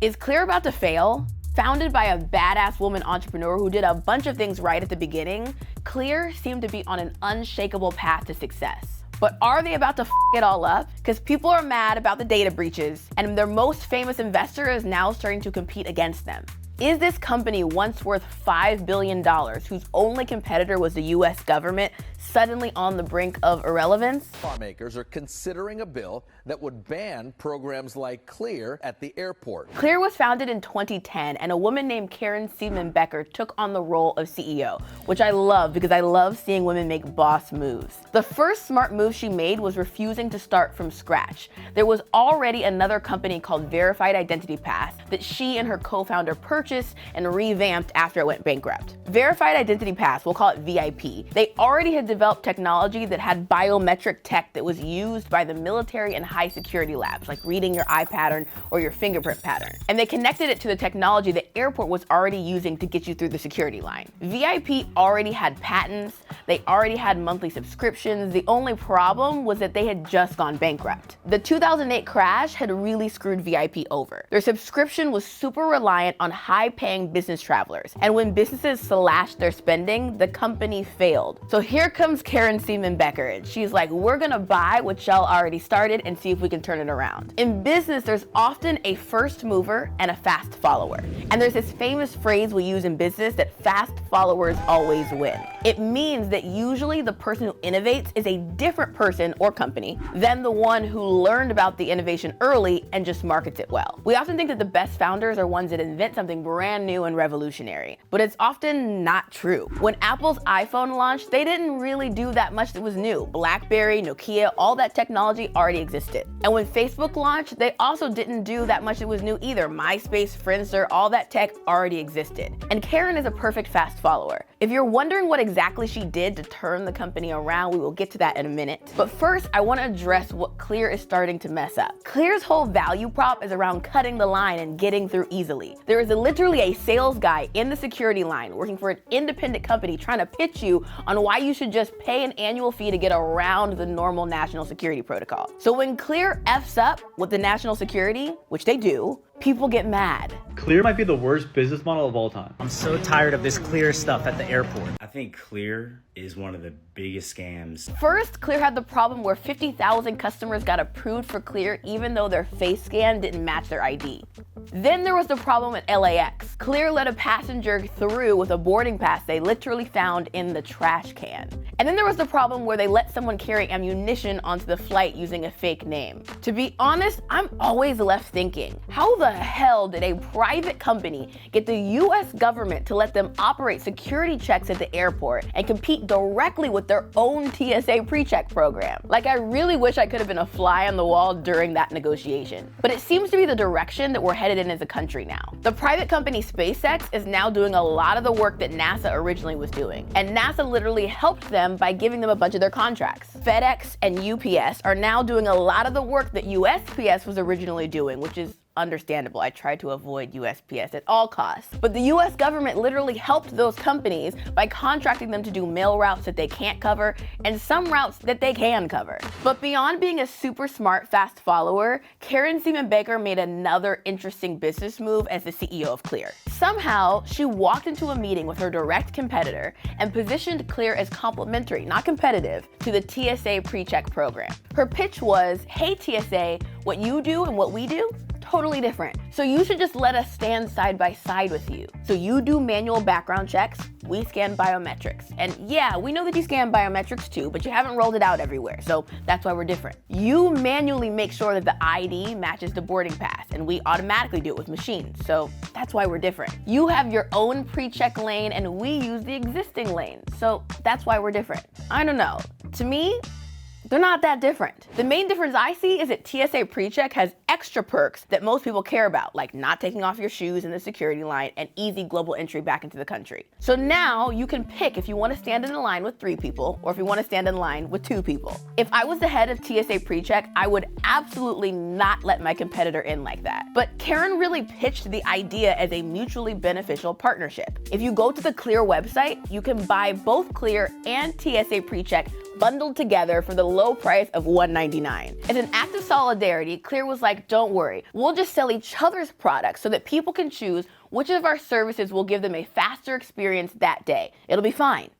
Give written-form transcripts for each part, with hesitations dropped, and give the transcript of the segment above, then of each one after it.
Is Clear about to fail? Founded by a badass woman entrepreneur who did a bunch of things right at the beginning, Clear seemed to be on an unshakable path to success. But are they about to f it all up? Because people are mad about the data breaches, and their most famous investor is now starting to compete against them. Is this company, once worth $5 billion, whose only competitor was the US government, suddenly on the brink of irrelevance? Lawmakers are considering a bill that would ban programs like Clear at the airport. Clear was founded in 2010, and a woman named Karen Seaman Becker took on the role of CEO, which I love because I love seeing women make boss moves. The first smart move she made was refusing to start from scratch. There was already another company called Verified Identity Pass that she and her co-founder purchased and revamped after it went bankrupt. Verified Identity Pass, we'll call it VIP. They already had developed technology that had biometric tech that was used by the military and high security labs, like reading your eye pattern or your fingerprint pattern. And they connected it to the technology the airport was already using to get you through the security line. VIP already had patents, they already had monthly subscriptions. The only problem was that they had just gone bankrupt. The 2008 crash had really screwed VIP over. Their subscription was super reliant on high-paying business travelers, and when businesses slashed their spending, the company failed. So here comes Karen Seaman Becker, and she's like, we're gonna buy what y'all already started and see if we can turn it around. In business, there's often a first mover and a fast follower. And there's this famous phrase we use in business that fast followers always win. It means that usually the person who innovates is a different person or company than the one who learned about the innovation early and just markets it well. We often think that the best founders are ones that invent something brand new and revolutionary, but it's often not true. When Apple's iPhone launched, they didn't really do that much that was new. BlackBerry, Nokia, all that technology already existed. And when Facebook launched, they also didn't do that much that was new either. MySpace, Friendster, all that tech already existed. And Karen is a perfect fast follower. If you're wondering what exactly she did to turn the company around, we will get to that in a minute. But first, I want to address what Clear is starting to mess up. Clear's whole value prop is around cutting the line and getting through easily. There is literally a sales guy in the security line working for an independent company trying to pitch you on why you should just pay an annual fee to get around the normal national security protocol. So when Clear F's up with the national security, which they do, people get mad. Clear might be the worst business model of all time. I'm so tired of this Clear stuff at the airport. I think Clear is one of the biggest scams. First, Clear had the problem where 50,000 customers got approved for Clear even though their face scan didn't match their ID. Then there was the problem at LAX. Clear let a passenger through with a boarding pass they literally found in the trash can. And then there was the problem where they let someone carry ammunition onto the flight using a fake name. To be honest, I'm always left thinking, how the hell did a private company get the US government to let them operate security checks at the airport and compete directly with their own TSA pre-check program? Like, I really wish I could have been a fly on the wall during that negotiation. But it seems to be the direction that we're headed in as a country now. The private company SpaceX is now doing a lot of the work that NASA originally was doing. And NASA literally helped them by giving them a bunch of their contracts. FedEx and UPS are now doing a lot of the work that USPS was originally doing, which is understandable. I try to avoid USPS at all costs. But the US government literally helped those companies by contracting them to do mail routes that they can't cover and some routes that they can cover. But beyond being a super smart fast follower, Karen Seaman Becker made another interesting business move as the CEO of Clear. Somehow, she walked into a meeting with her direct competitor and positioned Clear as complementary, not competitive, to the TSA PreCheck program. Her pitch was, hey TSA, what you do and what we do, totally different. So you should just let us stand side by side with you. So you do manual background checks, we scan biometrics. And yeah, we know that you scan biometrics too, but you haven't rolled it out everywhere, so that's why we're different. You manually make sure that the ID matches the boarding pass, and we automatically do it with machines, so that's why we're different. You have your own pre-check lane, and we use the existing lane, so that's why we're different. I don't know. To me, they're not that different. The main difference I see is that TSA PreCheck has extra perks that most people care about, like not taking off your shoes in the security line and easy global entry back into the country. So now you can pick if you want to stand in a line with 3 people or if you want to stand in line with 2 people. If I was the head of TSA PreCheck, I would absolutely not let my competitor in like that. But Karen really pitched the idea as a mutually beneficial partnership. If you go to the Clear website, you can buy both Clear and TSA PreCheck bundled together for the low price of $1.99. As an act of solidarity, Clear was like, don't worry, we'll just sell each other's products so that people can choose which of our services will give them a faster experience that day. It'll be fine.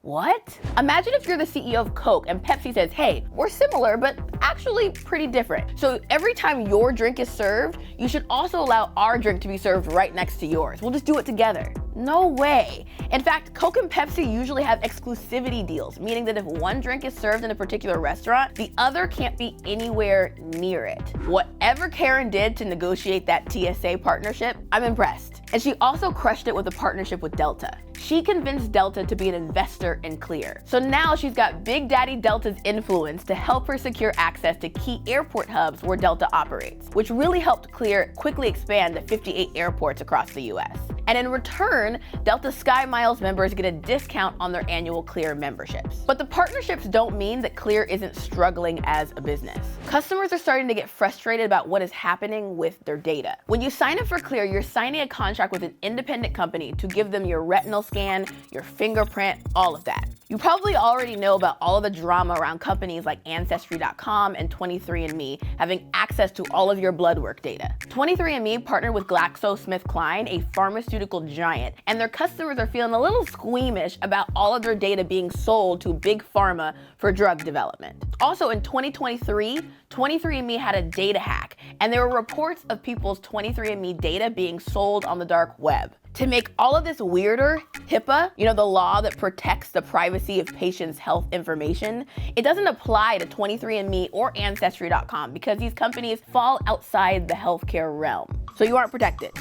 What? Imagine if you're the CEO of Coke and Pepsi says, hey, we're similar, but actually pretty different. So every time your drink is served, you should also allow our drink to be served right next to yours. We'll just do it together. No way. In fact, Coke and Pepsi usually have exclusivity deals, meaning that if one drink is served in a particular restaurant, the other can't be anywhere near it. Whatever Karen did to negotiate that TSA partnership, I'm impressed. And she also crushed it with a partnership with Delta. She convinced Delta to be an investor in Clear. So now she's got Big Daddy Delta's influence to help her secure access to key airport hubs where Delta operates, which really helped Clear quickly expand to 58 airports across the US. And in return, Delta SkyMiles members get a discount on their annual Clear memberships. But the partnerships don't mean that Clear isn't struggling as a business. Customers are starting to get frustrated about what is happening with their data. When you sign up for Clear, you're signing a contract with an independent company to give them your retinal scan, your fingerprint, all of that. You probably already know about all of the drama around companies like Ancestry.com and 23andMe having access to all of your blood work data. 23andMe partnered with GlaxoSmithKline, a pharmaceutical giant, and their customers are feeling a little squeamish about all of their data being sold to big pharma for drug development. Also in 2023, 23andMe had a data hack, and there were reports of people's 23andMe data being sold on the dark web. To make all of this weirder, HIPAA, the law that protects the privacy of patients' health information, it doesn't apply to 23andMe or Ancestry.com because these companies fall outside the healthcare realm. So you aren't protected,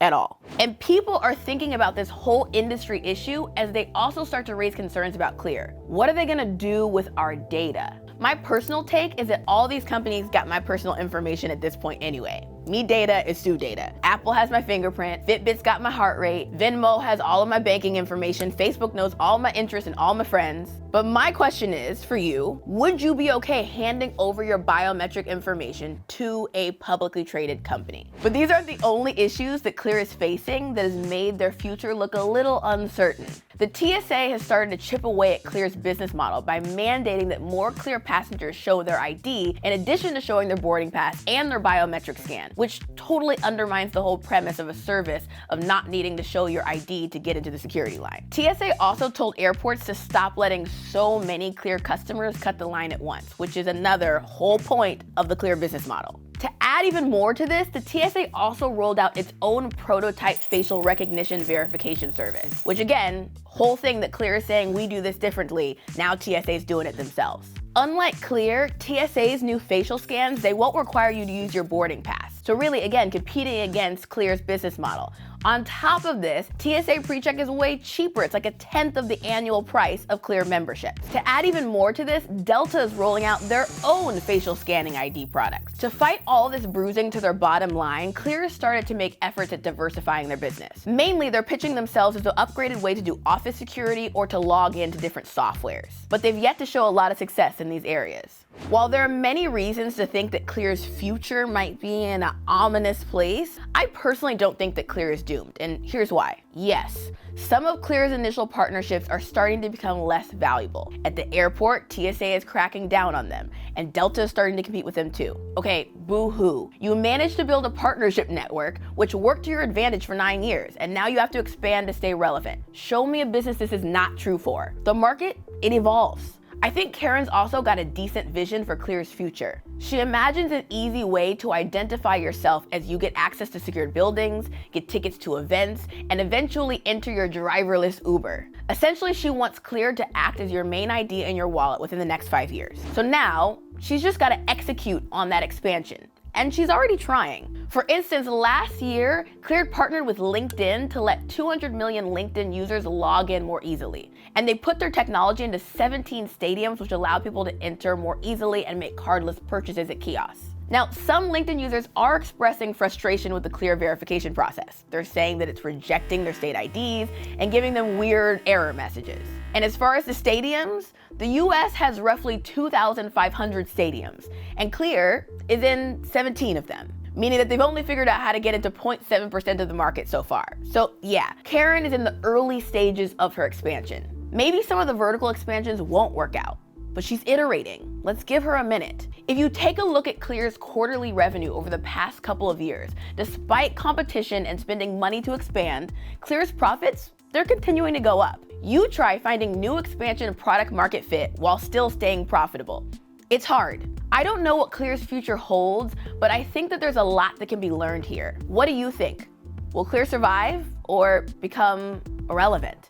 at all. And people are thinking about this whole industry issue as they also start to raise concerns about Clear. What are they gonna do with our data? My personal take is that all these companies got my personal information at this point anyway. Me data is Sue data. Apple has my fingerprint, Fitbit's got my heart rate, Venmo has all of my banking information, Facebook knows all my interests and all my friends. But my question is, for you, would you be okay handing over your biometric information to a publicly traded company? But these aren't the only issues that Clear is facing that has made their future look a little uncertain. The TSA has started to chip away at Clear's business model by mandating that more Clear passengers show their ID in addition to showing their boarding pass and their biometric scan, which totally undermines the whole premise of a service of not needing to show your ID to get into the security line. TSA also told airports to stop letting so many Clear customers cut the line at once, which is another whole point of the Clear business model. To add even more to this, the TSA also rolled out its own prototype facial recognition verification service, which again, whole thing that Clear is saying we do this differently, now TSA is doing it themselves. Unlike Clear, TSA's new facial scans, they won't require you to use your boarding pass. So really, again, competing against Clear's business model. On top of this, TSA PreCheck is way cheaper. It's like 1/10 of the annual price of Clear memberships. To add even more to this, Delta is rolling out their own facial scanning ID products. To fight all this bruising to their bottom line, Clear has started to make efforts at diversifying their business. Mainly, they're pitching themselves as an upgraded way to do office security or to log into different softwares. But they've yet to show a lot of success in these areas. While there are many reasons to think that Clear's future might be in an ominous place, I personally don't think that Clear is doomed, and here's why. Yes, some of Clear's initial partnerships are starting to become less valuable. At the airport, TSA is cracking down on them, and Delta is starting to compete with them too. Okay, boo-hoo. You managed to build a partnership network, which worked to your advantage for 9 years, and now you have to expand to stay relevant. Show me a business this is not true for. The market, it evolves. I think Karen's also got a decent vision for Clear's future. She imagines an easy way to identify yourself as you get access to secured buildings, get tickets to events, and eventually enter your driverless Uber. Essentially, she wants Clear to act as your main ID in your wallet within the next 5 years. So now, she's just got to execute on that expansion. And she's already trying. For instance, last year, Clear partnered with LinkedIn to let 200 million LinkedIn users log in more easily. And they put their technology into 17 stadiums, which allow people to enter more easily and make cardless purchases at kiosks. Now, some LinkedIn users are expressing frustration with the Clear verification process. They're saying that it's rejecting their state IDs and giving them weird error messages. And as far as the stadiums, the US has roughly 2,500 stadiums, and Clear is in 17 of them, meaning that they've only figured out how to get into 0.7% of the market so far. So yeah, Karen is in the early stages of her expansion. Maybe some of the vertical expansions won't work out, but she's iterating. Let's give her a minute. If you take a look at Clear's quarterly revenue over the past couple of years, despite competition and spending money to expand, Clear's profits, they're continuing to go up. You try finding new expansion product market fit while still staying profitable. It's hard. I don't know what Clear's future holds, but I think that there's a lot that can be learned here. What do you think? Will Clear survive or become irrelevant?